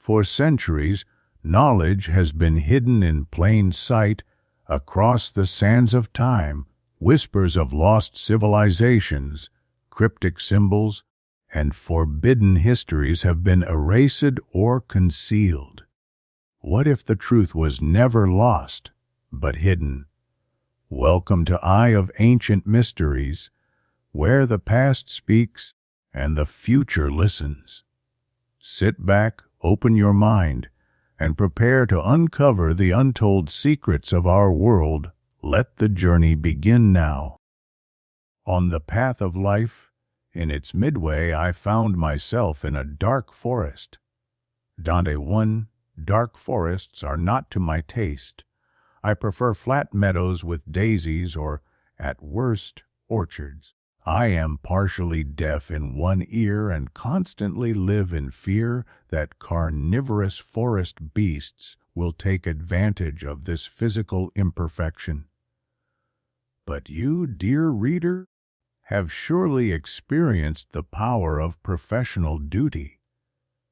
For centuries, knowledge has been hidden in plain sight across the sands of time. Whispers of lost civilizations, cryptic symbols, and forbidden histories have been erased or concealed. What if the truth was never lost, but hidden? Welcome to Eye of Ancient Mysteries, where the past speaks and the future listens. Sit back, open your mind, and prepare to uncover the untold secrets of our world. Let the journey begin now. On the path of life, in its midway, I found myself in a dark forest. Dante 1. Dark forests are not to my taste. I prefer flat meadows with daisies or, at worst, orchards. I am partially deaf in one ear and constantly live in fear that carnivorous forest beasts will take advantage of this physical imperfection. But you, dear reader, have surely experienced the power of professional duty,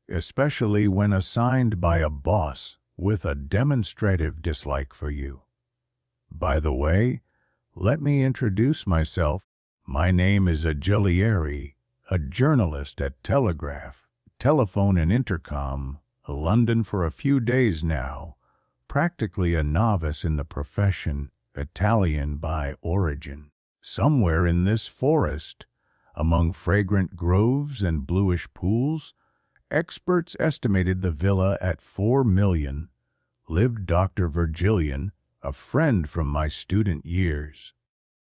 especially when assigned by a boss with a demonstrative dislike for you. By the way, let me introduce myself. My name is Agilieri, a journalist at Telegraph, Telephone and Intercom, London for a few days now, practically a novice in the profession, Italian by origin. Somewhere in this forest, among fragrant groves and bluish pools, experts estimated the villa at 4 million, lived Dr. Vergilian, a friend from my student years.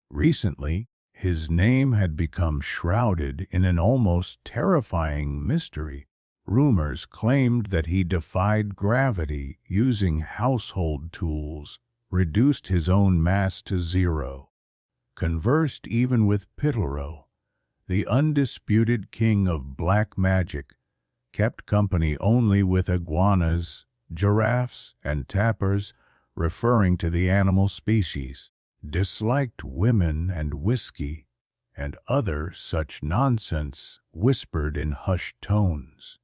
Recently, his name had become shrouded in an almost terrifying mystery. Rumors claimed that he defied gravity using household tools, reduced his own mass to zero, conversed even with Ptolemy, the undisputed king of black magic, kept company only with iguanas, giraffes, and tapirs, referring to the animal species, disliked women and whiskey, and other such nonsense whispered in hushed tones.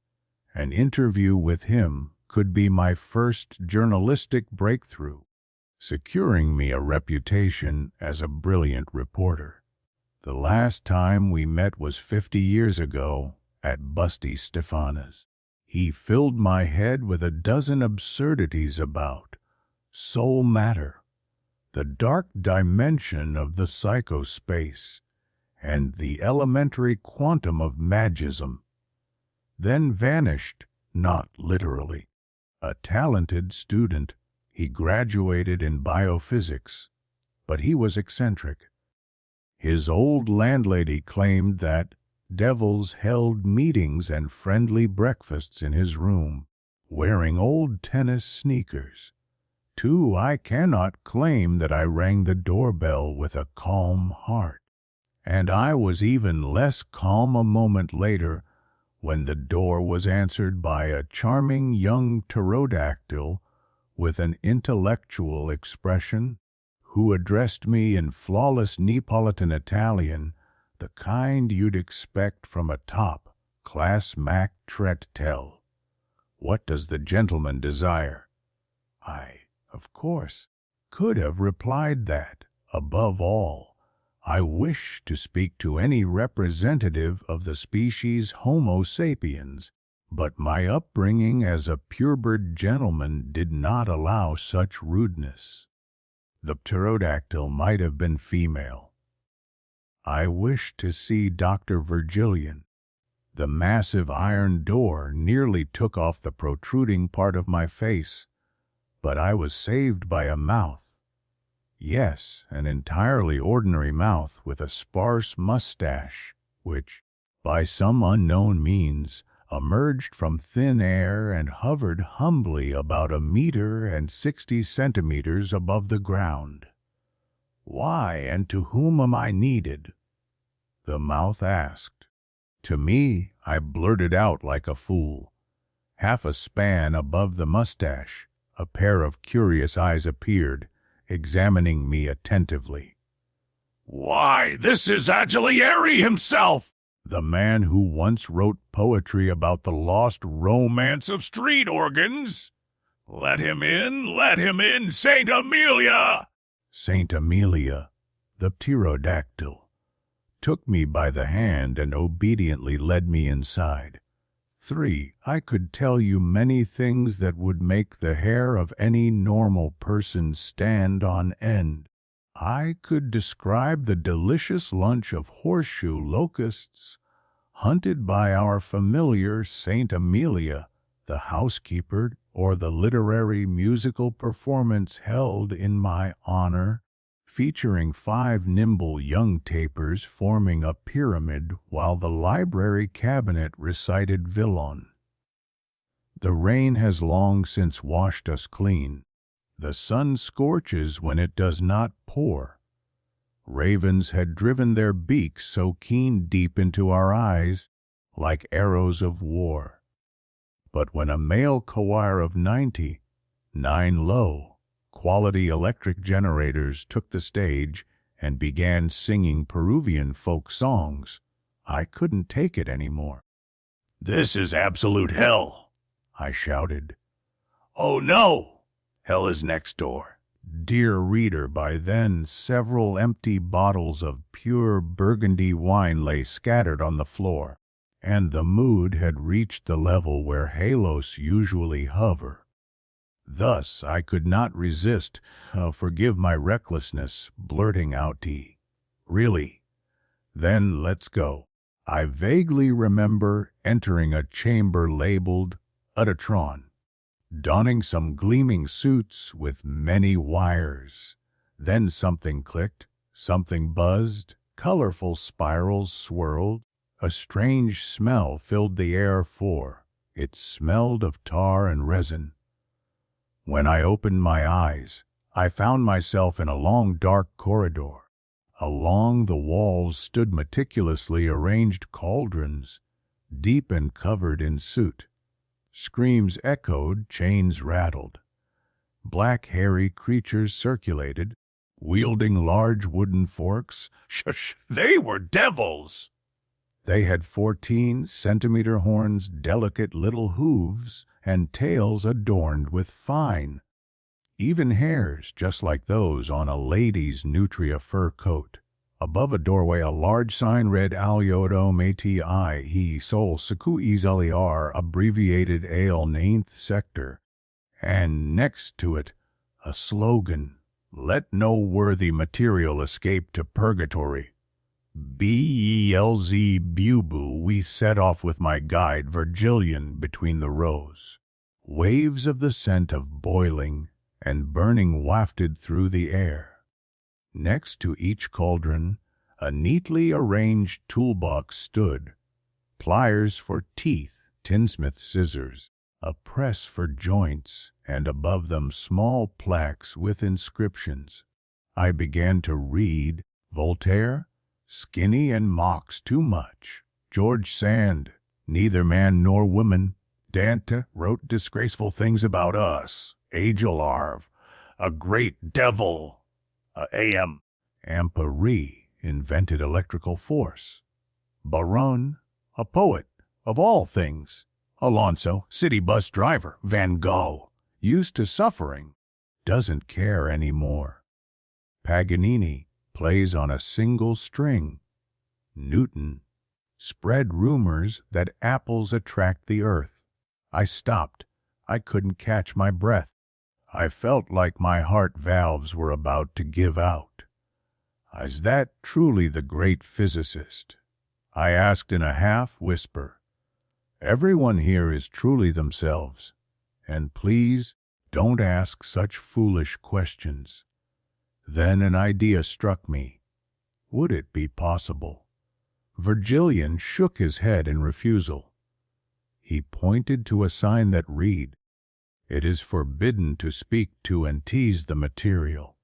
An interview with him could be my first journalistic breakthrough, securing me a reputation as a brilliant reporter. The last time we met was 50 years ago at Busty Stefana's. He filled my head with a dozen absurdities about soul matter, the dark dimension of the psychospace, and the elementary quantum of magism, then vanished, not literally. A talented student, he graduated in biophysics, but he was eccentric. His old landlady claimed that devils held meetings and friendly breakfasts in his room, wearing old tennis sneakers. Too, I cannot claim that I rang the doorbell with a calm heart, and I was even less calm a moment later when the door was answered by a charming young pterodactyl with an intellectual expression, who addressed me in flawless Neapolitan Italian, the kind you'd expect from a top-class Mac Trettel. What does the gentleman desire? I, of course, could have replied that, above all, I wish to speak to any representative of the species Homo sapiens, but my upbringing as a purebred gentleman did not allow such rudeness. The pterodactyl might have been female. I wished to see Dr. Vergilian. The massive iron door nearly took off the protruding part of my face, but I was saved by a mouth. Yes, an entirely ordinary mouth with a sparse mustache, which, by some unknown means, emerged from thin air and hovered humbly about 1 meter and 60 centimeters above the ground. Why and to whom am I needed? The mouth asked. To me, I blurted out like a fool. Half a span above the mustache, a pair of curious eyes appeared, examining me attentively. "Why, this is Agilieri himself!" The man who once wrote poetry about the lost romance of street organs. Let him in, Saint Amelia! Saint Amelia, the pterodactyl, took me by the hand and obediently led me inside. 3. I could tell you many things that would make the hair of any normal person stand on end. I could describe the delicious lunch of horseshoe locusts hunted by our familiar Saint Amelia, the housekeeper, or the literary musical performance held in my honor, featuring 5 nimble young tapirs forming a pyramid while the library cabinet recited Villon. The rain has long since washed us clean. The sun scorches when it does not pour. Ravens had driven their beaks so keen deep into our eyes, like arrows of war. But when a male choir of 90, 9 low, quality electric generators took the stage and began singing Peruvian folk songs, I couldn't take it anymore. "This is absolute hell," I shouted. "Oh no! Hell is next door." Dear reader, by then several empty bottles of pure Burgundy wine lay scattered on the floor, and the mood had reached the level where halos usually hover. Thus I could not resist, forgive my recklessness, blurting out "Really? Then let's go." I vaguely remember entering a chamber labeled Utatron, donning some gleaming suits with many wires. Then something clicked, something buzzed, colorful spirals swirled. A strange smell filled the air, for it smelled of tar and resin. When I opened my eyes, I found myself in a long dark corridor. Along the walls stood meticulously arranged cauldrons, deep and covered in soot. Screams echoed, chains rattled. Black hairy creatures circulated, wielding large wooden forks. Shush! They were devils! They had 14-centimeter horns, delicate little hooves, and tails adorned with fine, even hairs just like those on a lady's nutria fur coat. Above a doorway a large sign read Aliodo Meti I He Sol Seku Izaliar, abbreviated Ale 9th Sector, and next to it a slogan, "Let no worthy material escape to purgatory." Belz Bubu. We set off with my guide Vergilian between the rows. Waves of the scent of boiling and burning wafted through the air. Next to each cauldron, a neatly arranged toolbox stood, pliers for teeth, tinsmith scissors, a press for joints, and above them small plaques with inscriptions. I began to read Voltaire, "Skinny and mocks too much." George Sand, "Neither man nor woman." Dante wrote disgraceful things about us. Agilieri, "A great devil." A.M. Ampere invented electrical force. Baron, a poet, of all things. Alonso, city bus driver. Van Gogh, used to suffering, doesn't care anymore. Paganini plays on a single string. Newton spread rumors that apples attract the earth. I stopped. I couldn't catch my breath. I felt like my heart valves were about to give out. Is that truly the great physicist? I asked in a half-whisper. Everyone here is truly themselves, and please don't ask such foolish questions. Then an idea struck me. Would it be possible? Vergilian shook his head in refusal. He pointed to a sign that read, "It is forbidden to speak to and tease the material.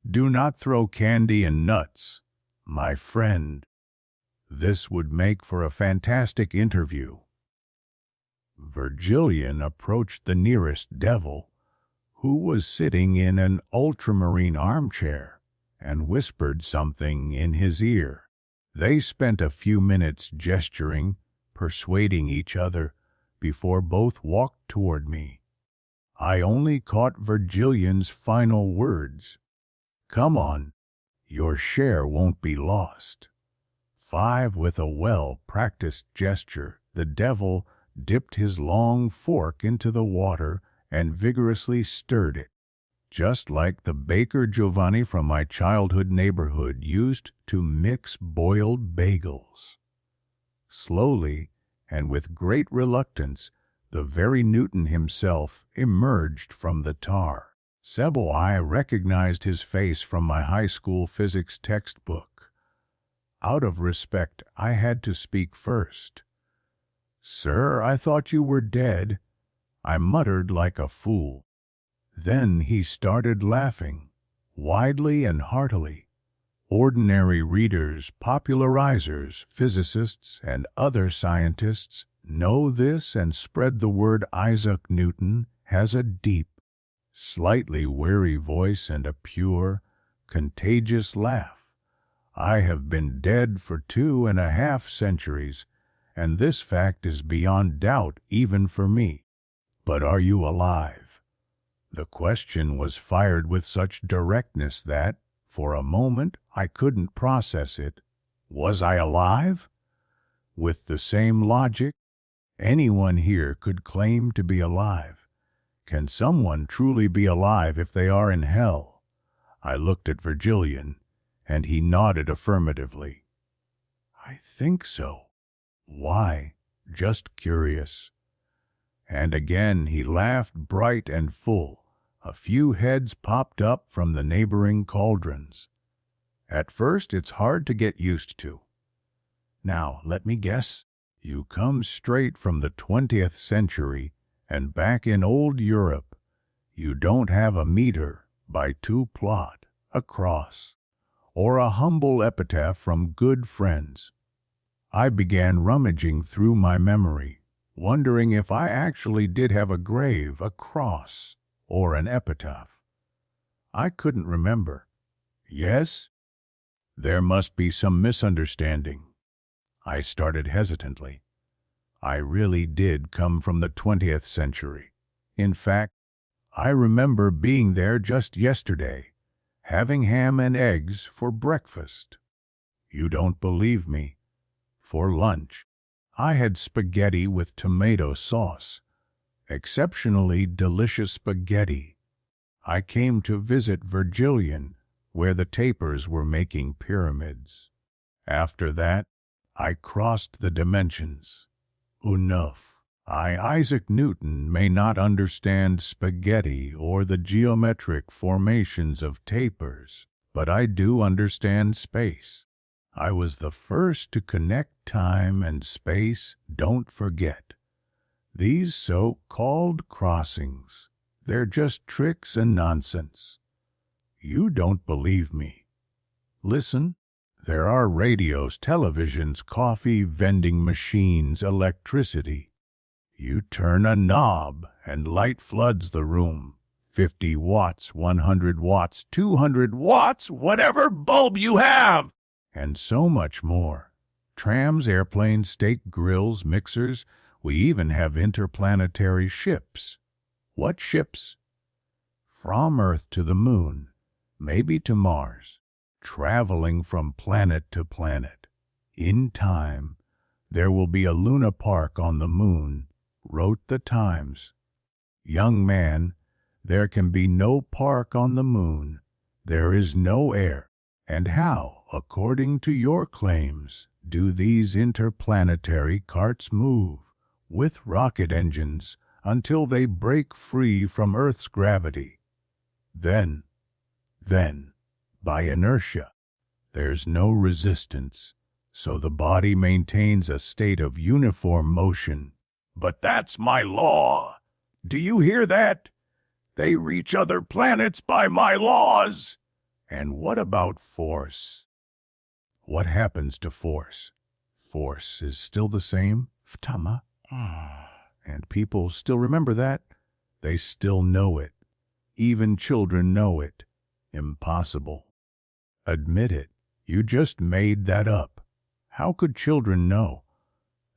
Do not throw candy and nuts, my friend." This would make for a fantastic interview. Vergilian approached the nearest devil, who was sitting in an ultramarine armchair, and whispered something in his ear. They spent a few minutes gesturing, persuading each other, before both walked toward me. I only caught Vergilian's final words. "Come on, your share won't be lost." 5. With a well-practiced gesture, the devil dipped his long fork into the water and vigorously stirred it, just like the baker Giovanni from my childhood neighborhood used to mix boiled bagels. Slowly, and with great reluctance, the very Newton himself emerged from the tar. I recognized his face from my high school physics textbook. Out of respect, I had to speak first. "Sir, I thought you were dead," I muttered like a fool. Then he started laughing, widely and heartily. Ordinary readers, popularizers, physicists, and other scientists know this and spread the word. Isaac Newton has a deep, slightly weary voice and a pure, contagious laugh. I have been dead for 2.5 centuries, and this fact is beyond doubt even for me. But are you alive? The question was fired with such directness that, for a moment, I couldn't process it. Was I alive? With the same logic, anyone here could claim to be alive. Can someone truly be alive if they are in hell? I looked at Vergilian, and he nodded affirmatively. "I think so." "Why?" "Just curious." And again he laughed bright and full. A few heads popped up from the neighboring cauldrons. "At first it's hard to get used to. Now, let me guess. You come straight from the 20th century and back in old Europe. You don't have a meter by 2 plot, a cross, or a humble epitaph from good friends." I began rummaging through my memory, wondering if I actually did have a grave, a cross, or an epitaph. I couldn't remember. Yes? There must be some misunderstanding. I started hesitantly. I really did come from the 20th century. In fact, I remember being there just yesterday, having ham and eggs for breakfast. You don't believe me? For lunch, I had spaghetti with tomato sauce. Exceptionally delicious spaghetti. I came to visit Vergilian, where the tapirs were making pyramids. After that, I crossed the dimensions. Enough. Isaac Newton, may not understand spaghetti or the geometric formations of tapirs, but I do understand space. I was the first to connect time and space. Don't forget. These so-called crossings, they're just tricks and nonsense. You don't believe me. Listen. There are radios, televisions, coffee vending machines, electricity. You turn a knob and light floods the room. 50 watts, 100 watts, 200 watts, whatever bulb you have, and so much more. Trams, airplanes, steak grills, mixers. We even have interplanetary ships. What ships? From Earth to the Moon, maybe to Mars, traveling from planet to planet. In time, there will be a Luna Park on the Moon, wrote the Times. Young man, there can be no park on the Moon. There is no air. And how, according to your claims, do these interplanetary carts move? With rocket engines, until they break free from Earth's gravity. Then, by inertia, there's no resistance, so the body maintains a state of uniform motion. But that's my law. Do you hear that? They reach other planets by my laws. And what about force? What happens to force? Force is still the same. Ftama. And people still remember that. They still know it. Even children know it. Impossible. Admit it. You just made that up. How could children know?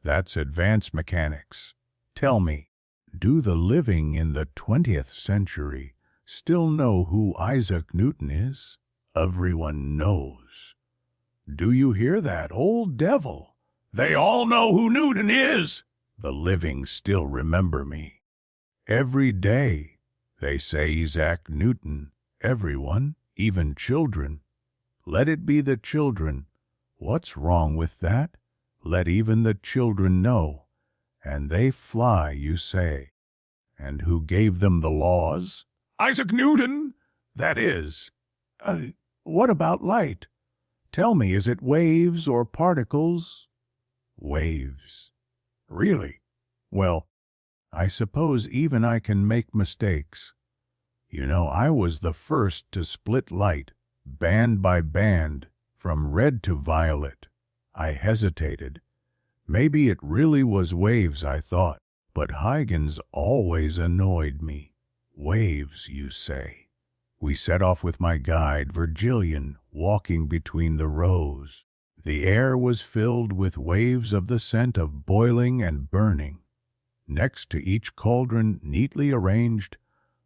That's advanced mechanics. Tell me, do the living in the 20th century still know who Isaac Newton is? Everyone knows. Do you hear that, old devil? They all know who Newton is. The living still remember me. Every day they say Isaac Newton. Everyone, even children. Let it be the children. What's wrong with that? Let even the children know. And they fly, you say. And who gave them the laws? Isaac Newton! That is. What about light? Tell me, is it waves or particles? Waves. Really? Well, I suppose even I can make mistakes. You know, I was the first to split light, band by band, from red to violet. I hesitated. Maybe it really was waves, I thought, but Huygens always annoyed me. Waves, you say? We set off with my guide, Vergilian, walking between the rows. The air was filled with waves of the scent of boiling and burning. Next to each cauldron, neatly arranged,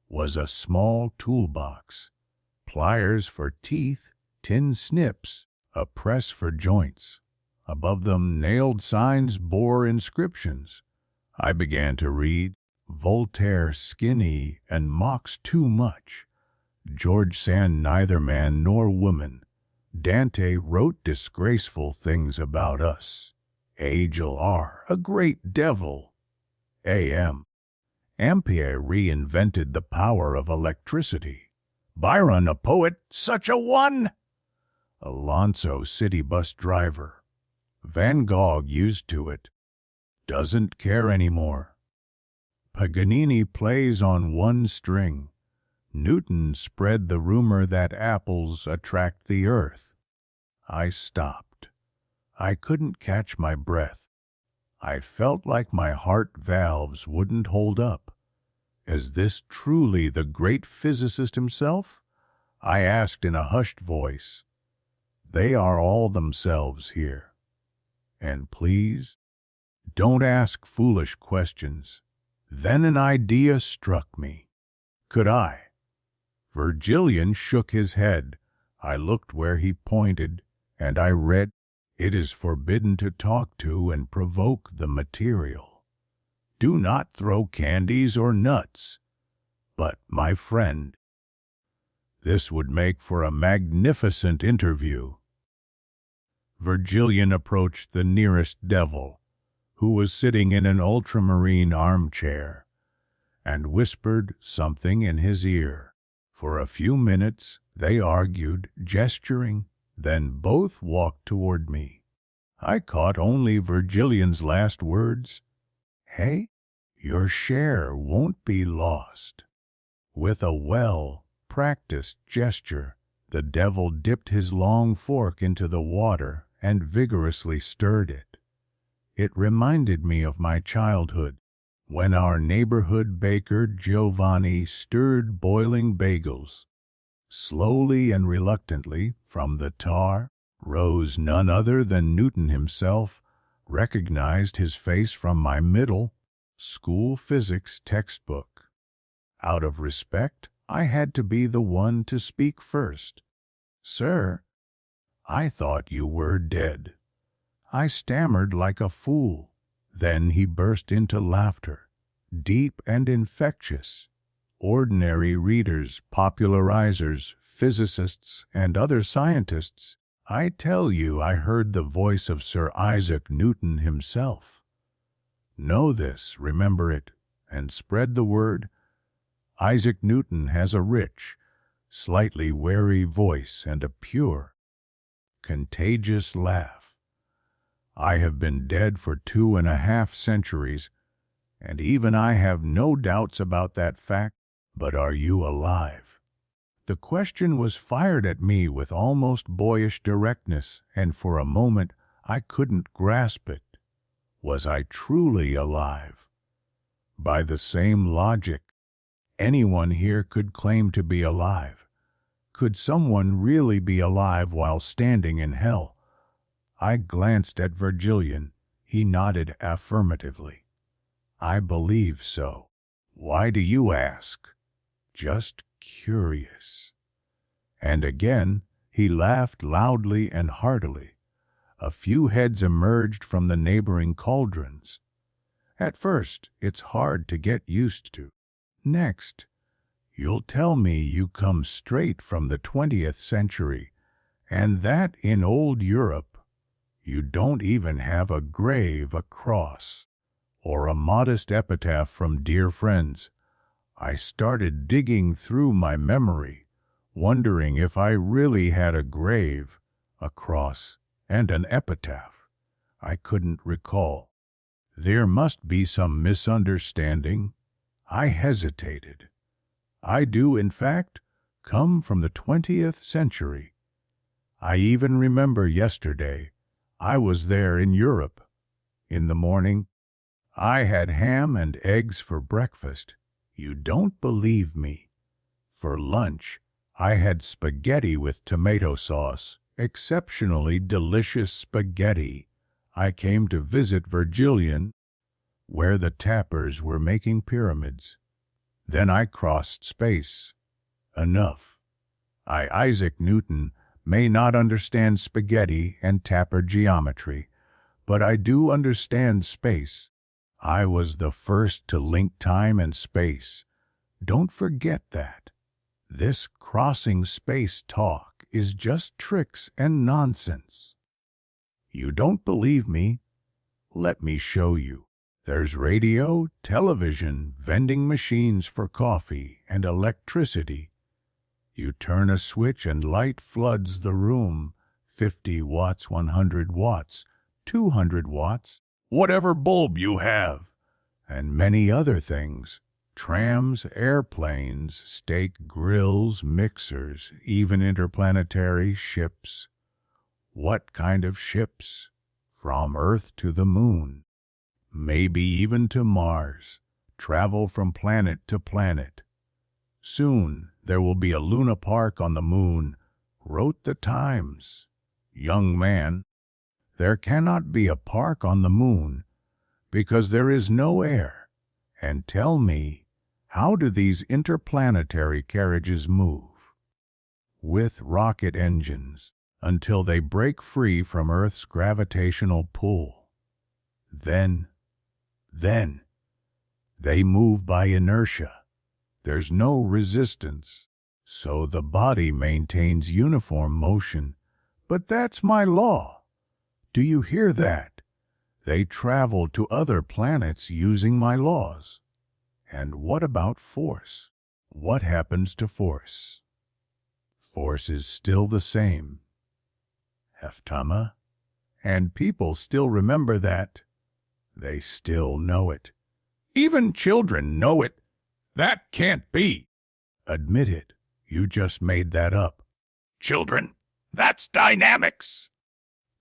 was a small toolbox. Pliers for teeth, tin snips, a press for joints. Above them, nailed signs bore inscriptions. I began to read, Voltaire skinny and mocks too much. George Sand neither man nor woman. Dante wrote disgraceful things about us. Agil R, a great devil. A.M. Ampere reinvented the power of electricity. Byron, a poet, such a one! Alonso, city bus driver. Van Gogh used to it. Doesn't care anymore. Paganini plays on one string. Newton spread the rumor that apples attract the earth. I stopped. I couldn't catch my breath. I felt like my heart valves wouldn't hold up. Is this truly the great physicist himself? I asked in a hushed voice. They are all themselves here. And please, don't ask foolish questions. Then an idea struck me. Could I? Vergilian shook his head. I looked where he pointed, and I read, It is forbidden to talk to and provoke the material. Do not throw candies or nuts. But, my friend, this would make for a magnificent interview. Vergilian approached the nearest devil, who was sitting in an ultramarine armchair, and whispered something in his ear. For a few minutes they argued, gesturing, then both walked toward me. I caught only Vergilian's last words. Hey, your share won't be lost. With a well-practiced gesture, the devil dipped his long fork into the water and vigorously stirred it. It reminded me of my childhood, when our neighborhood baker Giovanni stirred boiling bagels. Slowly and reluctantly, from the tar, rose none other than Newton himself, recognized his face from my middle school physics textbook. Out of respect, I had to be the one to speak first. Sir, I thought you were dead. I stammered like a fool. Then he burst into laughter, deep and infectious. Ordinary readers, popularizers, physicists, and other scientists, I tell you I heard the voice of Sir Isaac Newton himself. Know this, remember it, and spread the word. Isaac Newton has a rich, slightly wary voice and a pure, contagious laugh. I have been dead for 2.5 centuries, and even I have no doubts about that fact. But are you alive? The question was fired at me with almost boyish directness, and for a moment I couldn't grasp it. Was I truly alive? By the same logic, anyone here could claim to be alive. Could someone really be alive while standing in hell? I glanced at Vergilian. He nodded affirmatively. I believe so. Why do you ask? Just curious. And again, he laughed loudly and heartily. A few heads emerged from the neighboring cauldrons. At first, it's hard to get used to. Next, you'll tell me you come straight from the 20th century, and that in old Europe, you don't even have a grave, a cross, or a modest epitaph from dear friends. I started digging through my memory, wondering if I really had a grave, a cross, and an epitaph. I couldn't recall. There must be some misunderstanding. I hesitated. I do, in fact, come from the 20th century. I even remember yesterday. I was there in Europe. In the morning, I had ham and eggs for breakfast. You don't believe me. For lunch, I had spaghetti with tomato sauce, exceptionally delicious spaghetti. I came to visit Vergilian, where the tappers were making pyramids. Then I crossed space. Enough. Isaac Newton, may not understand spaghetti and tapper geometry, but I do understand space. I was the first to link time and space. Don't forget that. This crossing space talk is just tricks and nonsense. You don't believe me? Let me show you. There's radio, television, vending machines for coffee, and electricity. You turn a switch and light floods the room. 50 watts, 100 watts, 200 watts, whatever bulb you have, and many other things. Trams, airplanes, steak grills, mixers, even interplanetary ships. What kind of ships? From Earth to the moon. Maybe even to Mars. Travel from planet to planet. Soon there will be a Luna Park on the moon, wrote the Times. Young man, there cannot be a park on the moon because there is no air. And tell me, how do these interplanetary carriages move? With rocket engines, until they break free from Earth's gravitational pull. Then, they move by inertia. There's no resistance, so the body maintains uniform motion. But that's my law. Do you hear that? They travel to other planets using my laws. And what about force? What happens to force? Force is still the same. Heftama? And people still remember that. They still know it. Even children know it. That can't be. Admit it. You just made that up. Children, that's dynamics.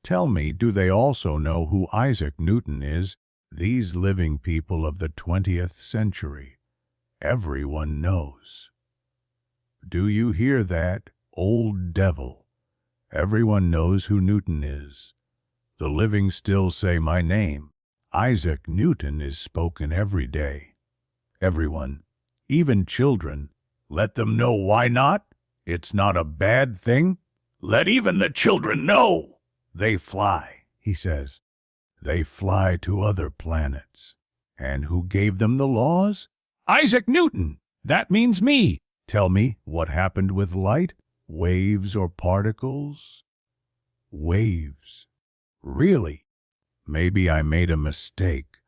Tell me, do they also know who Isaac Newton is? These living people of the 20th century. Everyone knows. Do you hear that, old devil? Everyone knows who Newton is. The living still say my name. Isaac Newton is spoken every day. Everyone, even children, let them know. Why not? It's not a bad thing. Let even the children know. They fly, he says. They fly to other planets. And who gave them the laws? Isaac Newton. That means me. Tell me, what happened with light? Waves or particles? Waves. Really? Maybe I made a mistake.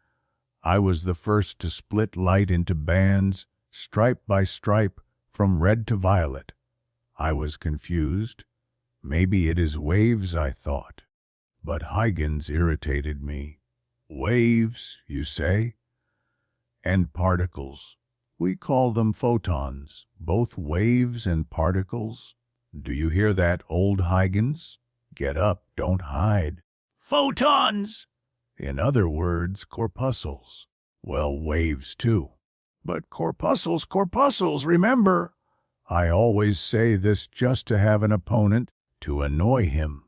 I was the first to split light into bands, stripe by stripe, from red to violet. I was confused. Maybe it is waves, I thought. But Huygens irritated me. Waves, you say? And particles. We call them photons, both waves and particles. Do you hear that, old Huygens? Get up, don't hide. Photons! In other words, corpuscles. Well, waves too. But corpuscles, remember. I always say this just to have an opponent, to annoy him.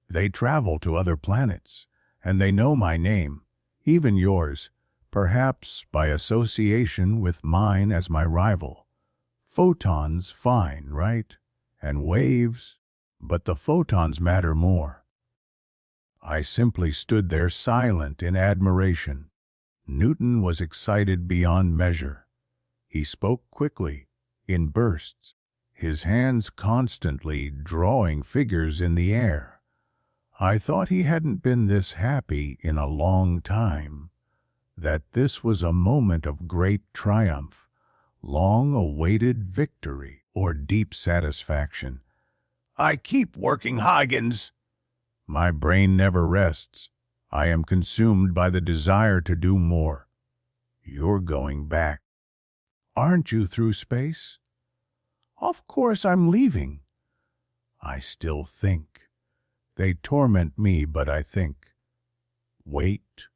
They travel to other planets, and they know my name, even yours, perhaps by association with mine as my rival. Photons, fine, right? And waves, but the photons matter more. I simply stood there silent in admiration. Newton was excited beyond measure. He spoke quickly, in bursts, his hands constantly drawing figures in the air. I thought he hadn't been this happy in a long time, that this was a moment of great triumph, long-awaited victory, or deep satisfaction. I keep working, Huygens. My brain never rests. I am consumed by the desire to do more. You're going back. Aren't you through space? Of course I'm leaving. I still think. They torment me, but I think. Wait.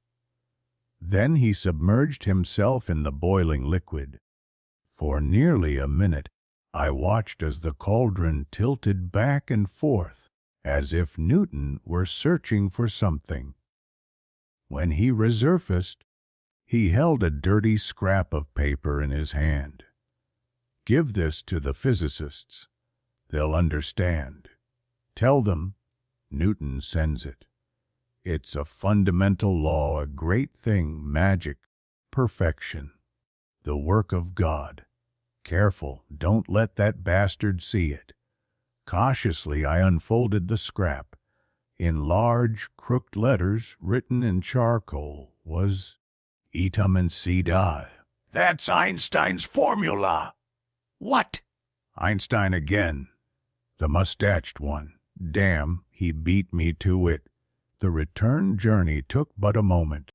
Then he submerged himself in the boiling liquid. For nearly a minute, I watched as the cauldron tilted back and forth, as if Newton were searching for something. When he resurfaced, he held a dirty scrap of paper in his hand. Give this to the physicists. They'll understand. Tell them Newton sends it. It's a fundamental law, a great thing, magic, perfection, the work of God. Careful, don't let that bastard see it. Cautiously I unfolded the scrap. In large, crooked letters, written in charcoal, was Etum and Cdi. That's Einstein's formula. What? Einstein again. The mustached one. Damn, he beat me to it. The return journey took but a moment.